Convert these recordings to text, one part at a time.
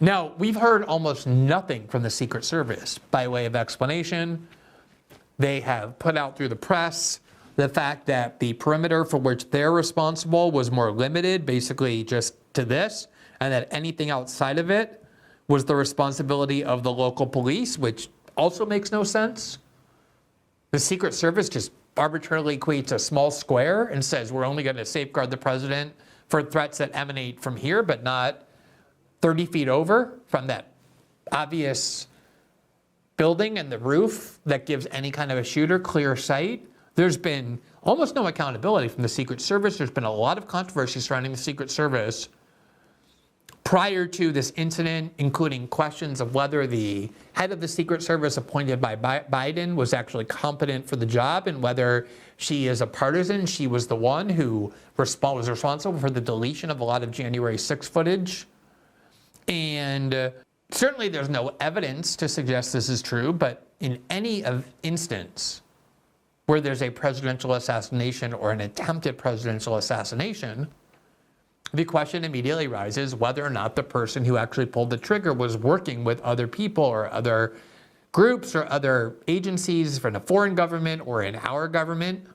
Now, we've heard almost nothing from the Secret Service by way of explanation. They have put out through the press the fact that the perimeter for which they're responsible was more limited, basically just to this, and that anything outside of it was the responsibility of the local police, which also makes no sense. The Secret Service just arbitrarily creates a small square and says we're only going to safeguard the president for threats that emanate from here, but not 30 feet over from that obvious building and the roof that gives any kind of a shooter clear sight. There's been almost no accountability from the Secret Service. There's been a lot of controversy surrounding the Secret Service prior to this incident, including questions of whether the head of the Secret Service appointed by Biden was actually competent for the job and whether she is a partisan. She was the one who was responsible for the deletion of a lot of January 6th footage. And certainly there's no evidence to suggest this is true, but in any instance where there's a presidential assassination or an attempted presidential assassination, the question immediately rises whether or not the person who actually pulled the trigger was working with other people or other groups or other agencies from a foreign government or in our government.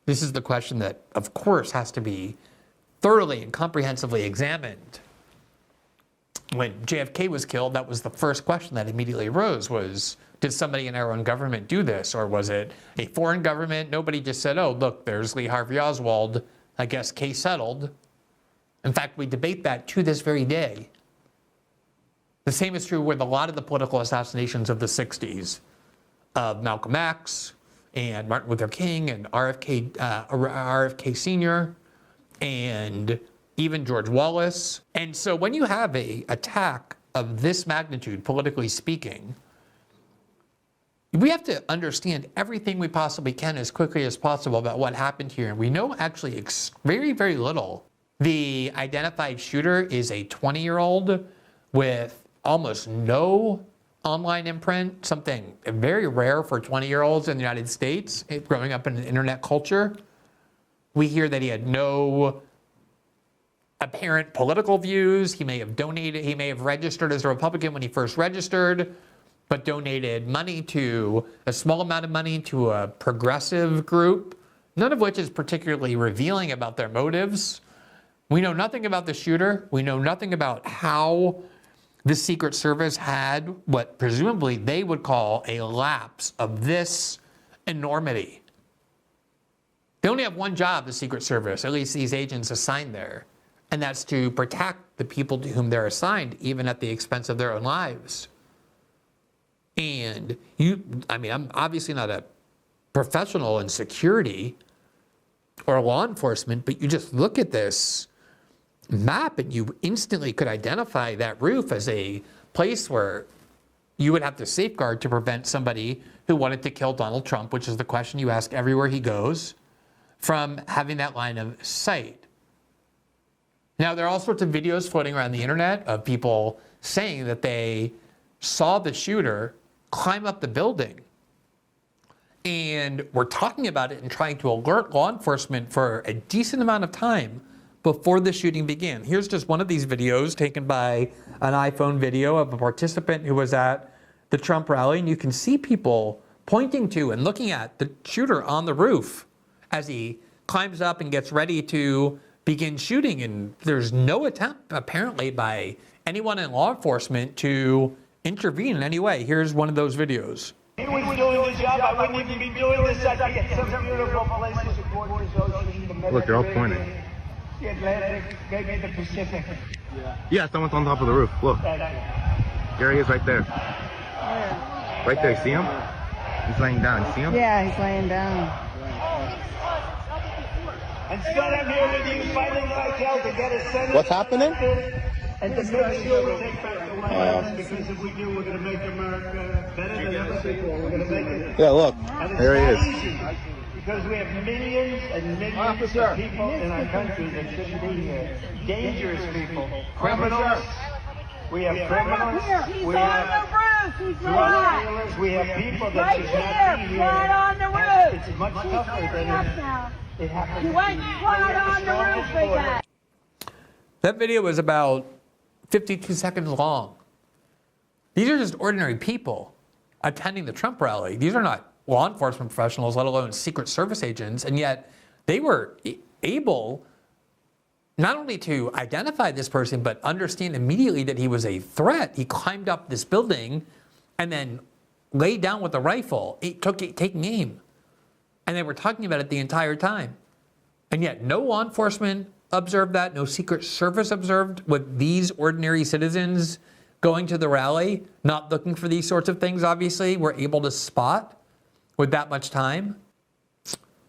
This is the question that, of course, has to be thoroughly and comprehensively examined. When JFK was killed, that was the first question that immediately arose was, did somebody in our own government do this? Or was it a foreign government? Nobody just said, oh, look, there's Lee Harvey Oswald. I guess case settled. In fact, we debate that to this very day. The same is true with a lot of the political assassinations of the 60s, of Malcolm X and Martin Luther King and RFK Sr. and even George Wallace. And so when you have an attack of this magnitude, politically speaking, we have to understand everything we possibly can as quickly as possible about what happened here. And we know actually very, very little. The identified shooter is a 20-year-old with almost no online imprint, something very rare for 20-year-olds in the United States, growing up in an internet culture. We hear that he had no apparent political views. He may have registered as a Republican when he first registered, but donated money a small amount of money to a progressive group, none of which is particularly revealing about their motives. We know nothing about the shooter. We know nothing about how the Secret Service had what presumably they would call a lapse of this enormity. They only have one job, the Secret Service, at least these agents assigned there, and that's to protect the people to whom they're assigned, even at the expense of their own lives. And I'm obviously not a professional in security or law enforcement, but you just look at this map and you instantly could identify that roof as a place where you would have to safeguard to prevent somebody who wanted to kill Donald Trump, which is the question you ask everywhere he goes, from having that line of sight. Now, there are all sorts of videos floating around the internet of people saying that they saw the shooter climb up the building. And we're talking about it and trying to alert law enforcement for a decent amount of time before the shooting began. Here's just one of these videos taken by an iPhone video of a participant who was at the Trump rally. And you can see people pointing to and looking at the shooter on the roof as he climbs up and gets ready to begin shooting. And there's no attempt, apparently, by anyone in law enforcement to intervene in any way. Here's one of those videos. If he was doing his job, I wouldn't even be doing this. I'd get some beautiful places to go to the ocean, the Mediterranean. Look, they're all pointing. The Atlantic, maybe the Pacific. Yeah, someone's on top of the roof. Look. There he is right there. Where? Right there, see him? He's laying down, see him? Yeah, he's laying down. Instead, I'm here with you fighting like hell to get a Senate. What's happening? And to make sure we take back the White House, because if we do, we're going to make America better than ever before. We're going to make it. Yeah, look. There he is. Easy, because we have millions and millions of people in our country that shouldn't be here. Dangerous people. Criminals. We have criminals. We have drug dealers. We have people that should not be here. Right on the roof. It's much tougher than it happens. You went right on the roof with that. That video was about 52 seconds long. These are just ordinary people attending the Trump rally. These are not law enforcement professionals, let alone Secret Service agents, and yet they were able not only to identify this person, but understand immediately that he was a threat. He climbed up this building and then laid down with a rifle, taking aim. And they were talking about it the entire time. And yet no law enforcement observed that, no Secret Service observed what these ordinary citizens going to the rally, not looking for these sorts of things, obviously, were able to spot with that much time.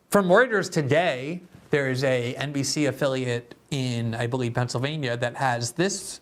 From Reuters today, there's a NBC affiliate in, I believe, Pennsylvania that has this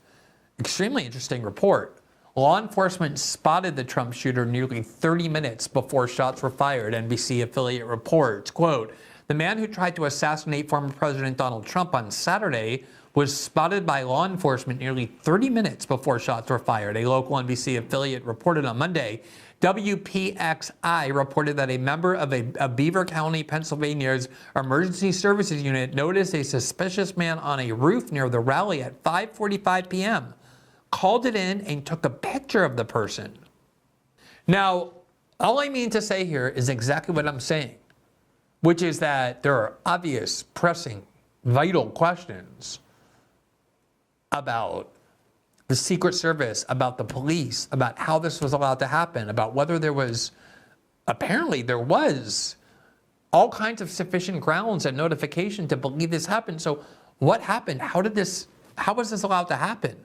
extremely interesting report. Law enforcement spotted the Trump shooter nearly 30 minutes before shots were fired, NBC affiliate reports. Quote, the man who tried to assassinate former President Donald Trump on Saturday was spotted by law enforcement nearly 30 minutes before shots were fired, a local NBC affiliate reported on Monday. WPXI reported that a member of Beaver County, Pennsylvania's emergency services unit noticed a suspicious man on a roof near the rally at 5:45 p.m., called it in, and took a picture of the person. Now, all I mean to say here is exactly what I'm saying, which is that there are obvious, pressing, vital questions about the Secret Service, about the police, about how this was allowed to happen, about whether there was all kinds of sufficient grounds and notification to believe this happened. So what happened? How was this allowed to happen?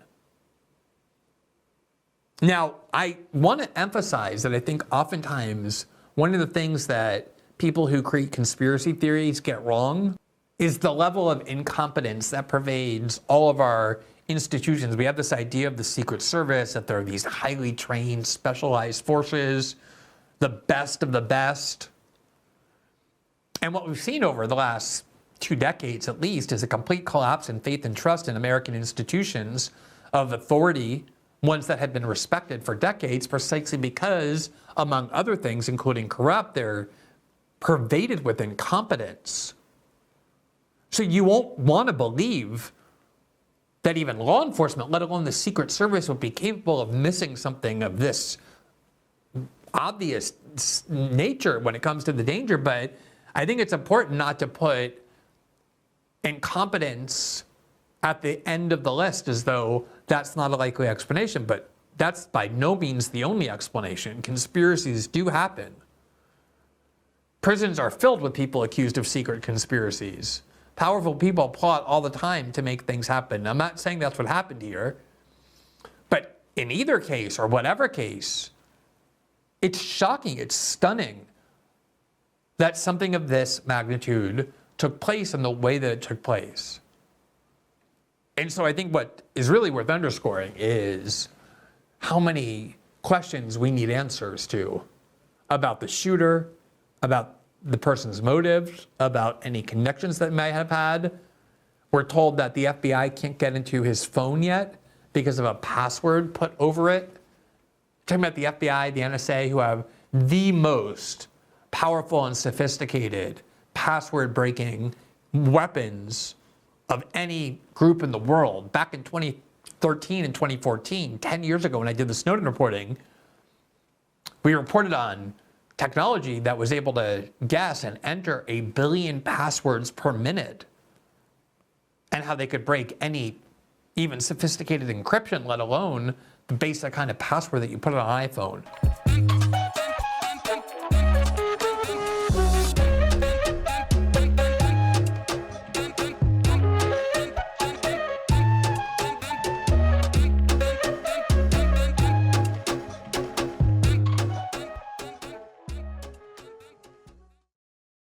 Now, I want to emphasize that I think oftentimes one of the things that people who create conspiracy theories get wrong is the level of incompetence that pervades all of our institutions. We have this idea of the Secret Service, that there are these highly trained, specialized forces, the best of the best. And what we've seen over the last 2 decades at least is a complete collapse in faith and trust in American institutions of authority, ones that had been respected for decades, precisely because, among other things, including corrupt, they're pervaded with incompetence. So you won't want to believe that even law enforcement, let alone the Secret Service, would be capable of missing something of this obvious nature when it comes to the danger. But I think it's important not to put incompetence at the end of the list as though that's not a likely explanation. But that's by no means the only explanation. Conspiracies do happen. Prisons are filled with people accused of secret conspiracies. Powerful people plot all the time to make things happen. I'm not saying that's what happened here, but in either case or whatever case, it's shocking, it's stunning that something of this magnitude took place in the way that it took place. And so I think what is really worth underscoring is how many questions we need answers to about the shooter, about the person's motives, about any connections that they might have had. We're told that the FBI can't get into his phone yet because of a password put over it. Talking about the FBI, the NSA, who have the most powerful and sophisticated password-breaking weapons of any group in the world. Back in 2013 and 2014, 10 years ago when I did the Snowden reporting, we reported on technology that was able to guess and enter 1 billion passwords per minute, and how they could break any even sophisticated encryption, let alone the basic kind of password that you put on an iPhone.